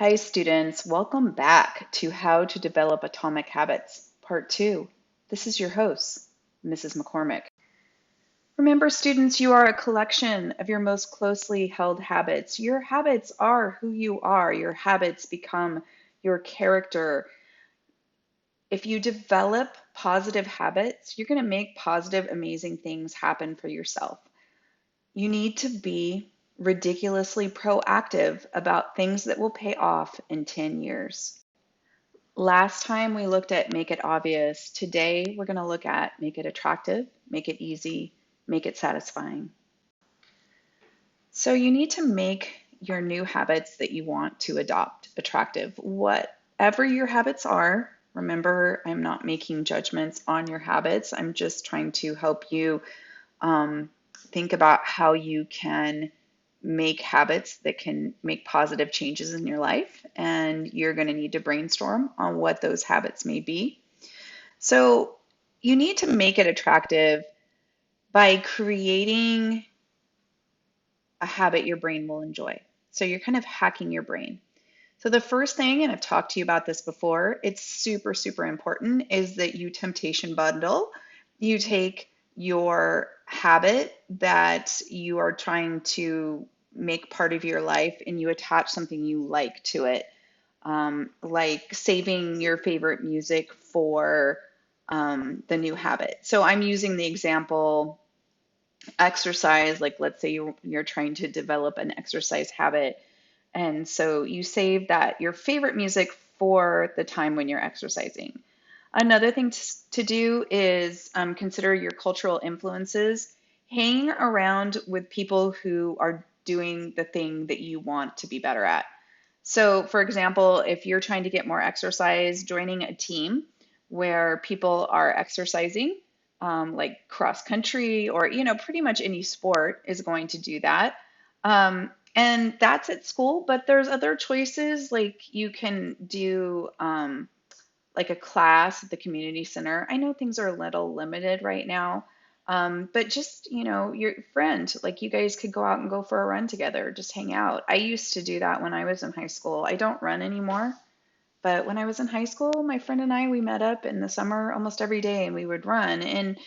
Hi students, welcome back to How to Develop Atomic Habits, Part 2. This is your host, Mrs. McCormick. Remember students, you are a collection of your most closely held habits. Your habits are who you are. Your habits become your character. If you develop positive habits, you're going to make positive, amazing things happen for yourself. You need to be ridiculously proactive about things that will pay off in 10 years. Last time we looked at make it obvious. Today we're going to look at make it attractive, make it easy, make it satisfying. So you need to make your new habits that you want to adopt attractive. Whatever your habits are, remember, I'm not making judgments on your habits. I'm just trying to help you think about how you can make habits that can make positive changes in your life, and you're going to need to brainstorm on what those habits may be. So you need to make it attractive by creating a habit your brain will enjoy. So you're kind of hacking your brain. So the first thing, and I've talked to you about this before, it's super, super important, is that you temptation bundle. You take your habit that you are trying to make part of your life and you attach something you like to it, like saving your favorite music for the new habit. So I'm using the example exercise, like let's say you're trying to develop an exercise habit. And so you save that your favorite music for the time when you're exercising. Another thing to do is consider your cultural influences. Hang around with people who are doing the thing that you want to be better at. So, for example, if you're trying to get more exercise, joining a team where people are exercising, like cross country or, pretty much any sport is going to do that. And that's at school, but there's other choices like you can do like a class at the community center. I know things are a little limited right now, but just, your friend, like you guys could go out and go for a run together, just hang out. I used to do that when I was in high school. I don't run anymore, but when I was in high school, my friend and I, we met up in the summer almost every day and we would run. And,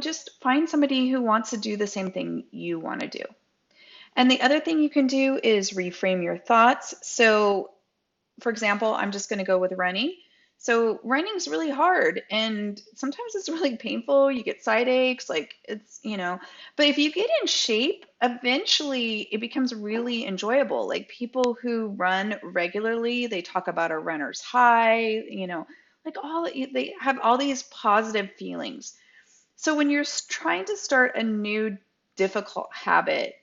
just find somebody who wants to do the same thing you want to do. And the other thing you can do is reframe your thoughts. So, for example, I'm just going to go with running. So, running is really hard and sometimes it's really painful. You get side aches, like but if you get in shape, eventually it becomes really enjoyable. Like people who run regularly, they talk about a runner's high, like they have all these positive feelings. So, when you're trying to start a new difficult habit,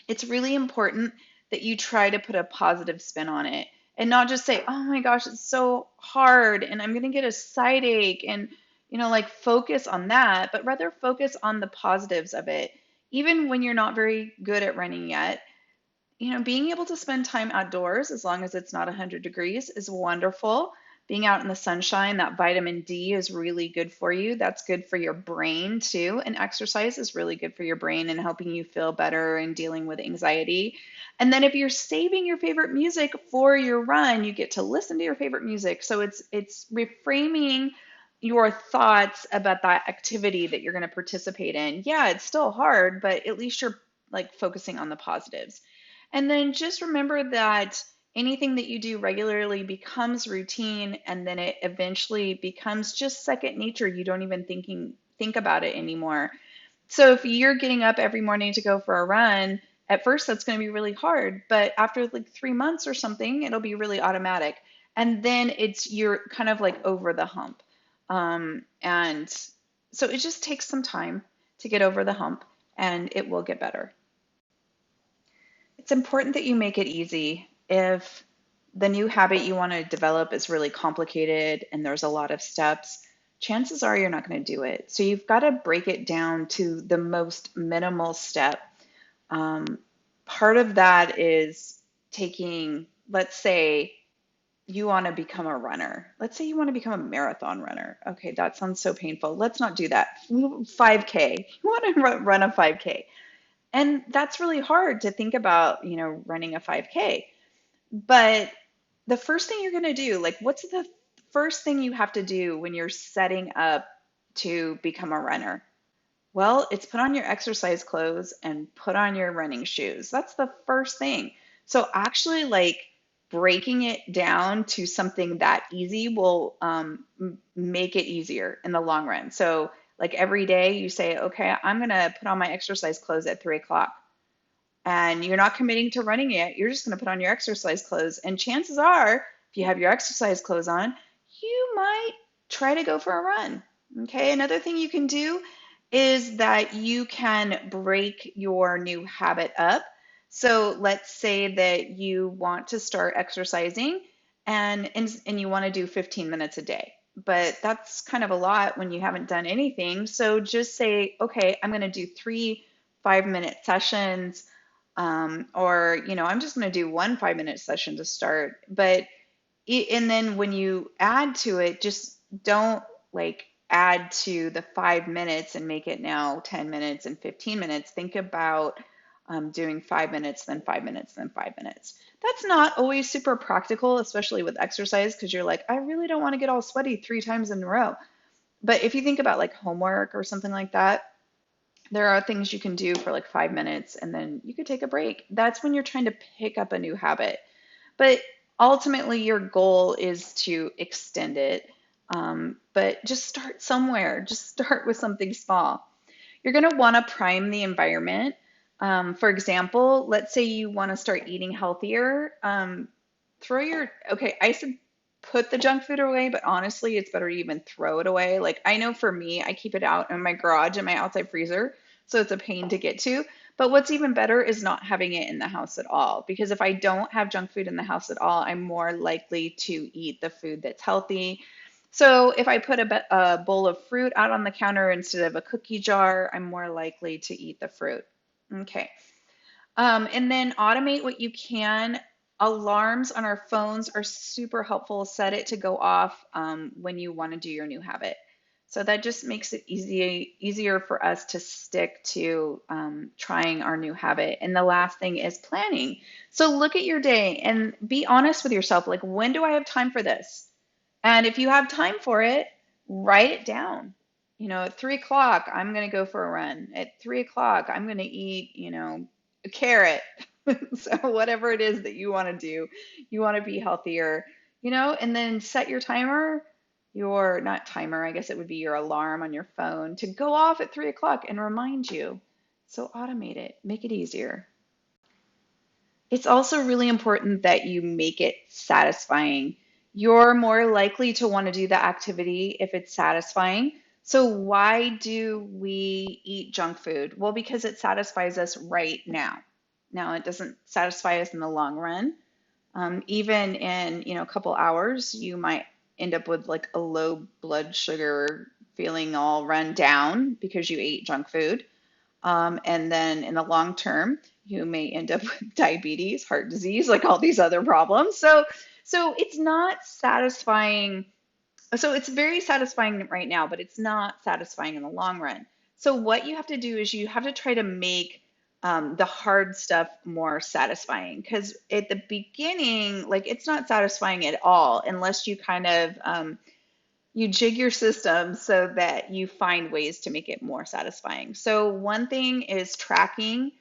it's really important that you try to put a positive spin on it and not just say, oh my gosh, it's so hard and I'm going to get a side ache and, like focus on that, but rather focus on the positives of it. Even when you're not very good at running yet, being able to spend time outdoors, as long as it's not 100 degrees, is wonderful. Being out in the sunshine, that vitamin D is really good for you. That's good for your brain too. And exercise is really good for your brain and helping you feel better and dealing with anxiety. And then if you're saving your favorite music for your run, you get to listen to your favorite music. So it's reframing your thoughts about that activity that you're going to participate in. Yeah, it's still hard, but at least you're like focusing on the positives. And then just remember that anything that you do regularly becomes routine and then it eventually becomes just second nature. You don't even think about it anymore. So if you're getting up every morning to go for a run, at first that's going to be really hard, but after like 3 months or something, it'll be really automatic. And then you're kind of like over the hump. And so it just takes some time to get over the hump and it will get better. It's important that you make it easy. If the new habit you want to develop is really complicated and there's a lot of steps, chances are you're not going to do it. So you've got to break it down to the most minimal step. Part of that is taking, let's say you want to become a runner. Let's say you want to become a marathon runner. Okay, that sounds so painful. Let's not do that. 5K. You want to run a 5K. And that's really hard to think about, running a 5K. But the first thing you're going to do, like, what's the first thing you have to do when you're setting up to become a runner? Well, it's put on your exercise clothes and put on your running shoes. That's the first thing. So actually, like breaking it down to something that easy will make it easier in the long run. So, like every day, you say, okay, I'm gonna put on my exercise clothes at 3 o'clock, and you're not committing to running it. You're just gonna put on your exercise clothes, and chances are, if you have your exercise clothes on, you might try to go for a run. Okay, another thing you can do is that you can break your new habit up. So let's say that you want to start exercising and you want to do 15 minutes a day. But that's kind of a lot when you haven't done anything. So just say, okay, I'm going to do 3 5-minute sessions, or I'm just going to do one 5-minute session to start. But and then when you add to it, just don't like add to the 5 minutes and make it now 10 minutes and 15 minutes. Think about doing 5 minutes, then 5 minutes, then 5 minutes. That's not always super practical, especially with exercise, because you're like, I really don't want to get all sweaty 3 times in a row. But if you think about like homework or something like that, there are things you can do for like 5 minutes and then you could take a break. That's when you're trying to pick up a new habit. But ultimately, your goal is to extend it. But just start somewhere. Just start with something small. You're going to want to prime the environment. For example, let's say you want to start eating healthier. Okay, I said put the junk food away, but honestly, it's better to even throw it away. Like, I know for me, I keep it out in my garage in my outside freezer, so it's a pain to get to. But what's even better is not having it in the house at all. Because if I don't have junk food in the house at all, I'm more likely to eat the food that's healthy. So if I put a bowl of fruit out on the counter instead of a cookie jar, I'm more likely to eat the fruit. Okay. And then automate what you can. Alarms on our phones are super helpful. Set it to go off when you want to do your new habit. So that just makes it easier for us to stick to trying our new habit. And the last thing is planning. So look at your day and be honest with yourself. Like, when do I have time for this? And if you have time for it, write it down. At 3 o'clock, I'm going to go for a run. At 3 o'clock, I'm going to eat, a carrot. So whatever it is that you want to do, you want to be healthier, and then set your timer, your not timer, I guess it would be your alarm on your phone to go off at 3 o'clock and remind you. So automate it, make it easier. It's also really important that you make it satisfying. You're more likely to want to do the activity if it's satisfying. So, why do we eat junk food? Well, because it satisfies us right now. Now, it doesn't satisfy us in the long run. Even in, a couple hours, you might end up with like a low blood sugar, feeling all run down because you ate junk food. And then in the long term, you may end up with diabetes, heart disease, like all these other problems. So it's not satisfying. So it's very satisfying right now, but it's not satisfying in the long run. So what you have to do is you have to try to make the hard stuff more satisfying, because at the beginning, like, it's not satisfying at all unless you kind of you jig your system so that you find ways to make it more satisfying. So one thing is tracking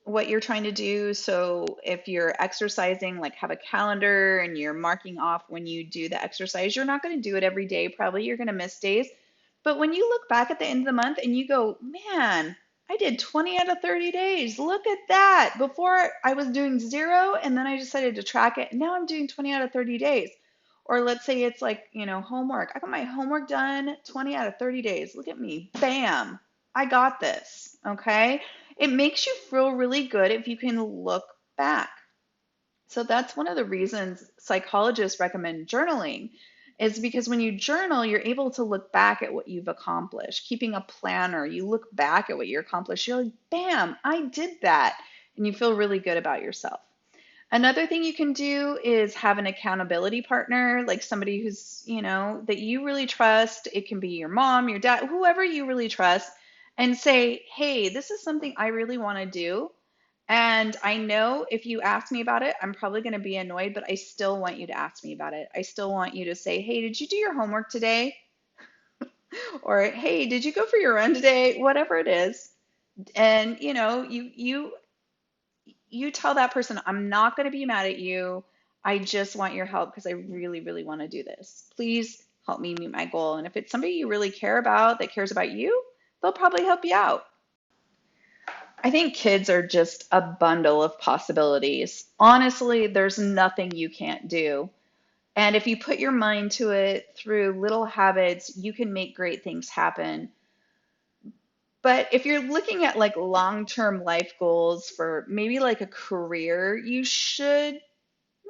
what you're trying to do. So if you're exercising, like, have a calendar and you're marking off when you do the exercise. You're not going to do it every day, probably you're going to miss days. But when you look back at the end of the month and you go, man, I did 20 out of 30 days. Look at that. Before I was doing 0 and then I decided to track it. And now I'm doing 20 out of 30 days. Or let's say it's like, homework. I got my homework done 20 out of 30 days. Look at me. Bam. I got this. Okay. It makes you feel really good if you can look back. So that's one of the reasons psychologists recommend journaling, is because when you journal, you're able to look back at what you've accomplished. Keeping a planner, you look back at what you accomplished, you're like, bam, I did that. And you feel really good about yourself. Another thing you can do is have an accountability partner, like somebody who's, that you really trust. It can be your mom, your dad, whoever you really trust, and say, hey, this is something I really want to do. And I know if you ask me about it, I'm probably going to be annoyed, but I still want you to ask me about it. I still want you to say, hey, did you do your homework today? Or hey, did you go for your run today? Whatever it is. And you tell that person, I'm not going to be mad at you. I just want your help because I really, really want to do this. Please help me meet my goal. And if it's somebody you really care about that cares about you, they'll probably help you out. I think kids are just a bundle of possibilities. Honestly, there's nothing you can't do. And if you put your mind to it through little habits, you can make great things happen. But if you're looking at like long-term life goals for maybe like a career, you should,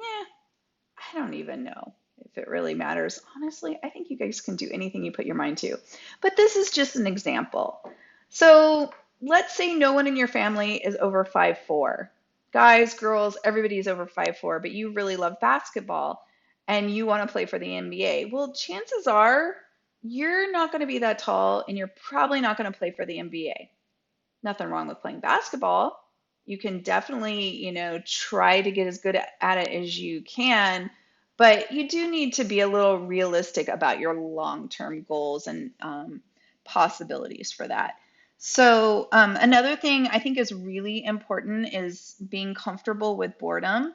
I don't even know if it really matters. Honestly, I think you guys can do anything you put your mind to. But this is just an example. So let's say no one in your family is over 5'4". Guys, girls, everybody's over 5'4", but you really love basketball and you want to play for the NBA. Well, chances are you're not going to be that tall and you're probably not going to play for the NBA. Nothing wrong with playing basketball. You can definitely, try to get as good at it as you can, but you do need to be a little realistic about your long-term goals and possibilities for that. So, another thing I think is really important is being comfortable with boredom.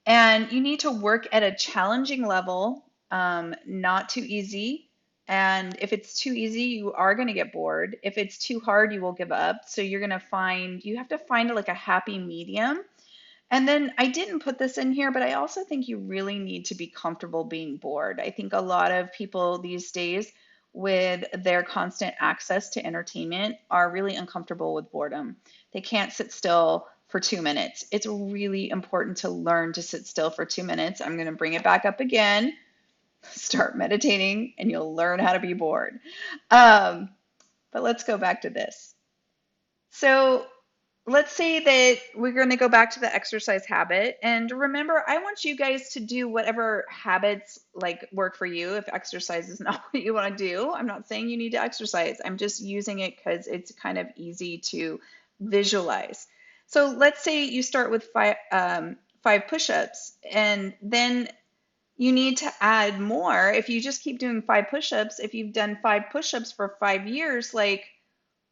And you need to work at a challenging level, not too easy. And if it's too easy, you are going to get bored. If it's too hard, you will give up. So you have to find like a happy medium. And then I didn't put this in here, but I also think you really need to be comfortable being bored. I think a lot of people these days, with their constant access to entertainment, are really uncomfortable with boredom. They can't sit still for 2 minutes. It's really important to learn to sit still for 2 minutes. I'm going to bring it back up again. Start meditating, and you'll learn how to be bored. But let's go back to this. So let's say that we're going to go back to the exercise habit. And remember, I want you guys to do whatever habits like work for you. If exercise is not what you want to do, I'm not saying you need to exercise. I'm just using it because it's kind of easy to visualize. So let's say you start with five push-ups, and then you need to add more. If you just keep doing 5 push-ups, if you've done 5 push-ups for 5 years, like,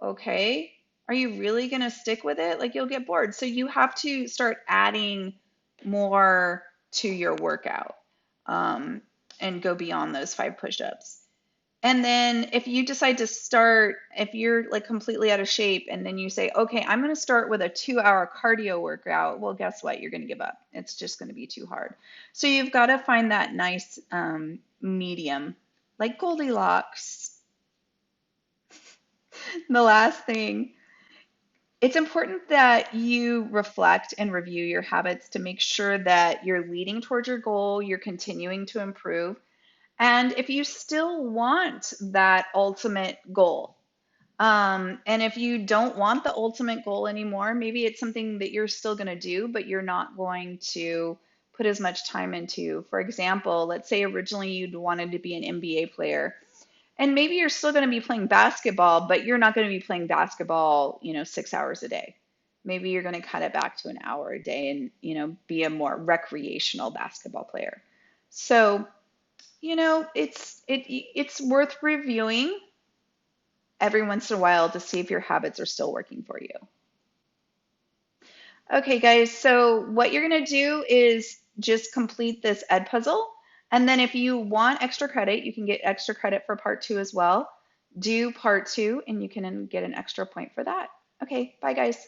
okay, are you really going to stick with it? Like, you'll get bored. So you have to start adding more to your workout, and go beyond those 5 push-ups. And then if you decide to start, if you're like completely out of shape, and then you say, okay, I'm going to start with a 2-hour cardio workout, well, guess what? You're going to give up. It's just going to be too hard. So you've got to find that nice medium, like Goldilocks. The last thing, it's important that you reflect and review your habits to make sure that you're leading towards your goal, you're continuing to improve. And if you still want that ultimate goal, and if you don't want the ultimate goal anymore, maybe it's something that you're still going to do, but you're not going to put as much time into. For example, let's say originally you'd wanted to be an NBA player, and maybe you're still going to be playing basketball, but you're not going to be playing basketball, 6 hours a day. Maybe you're going to cut it back to an hour a day and, be a more recreational basketball player. So, it's worth reviewing every once in a while to see if your habits are still working for you. Okay, guys, so what you're going to do is just complete this ed puzzle. And then if you want extra credit, you can get extra credit for part 2 as well. Do part 2 and you can get an extra point for that. Okay, bye guys.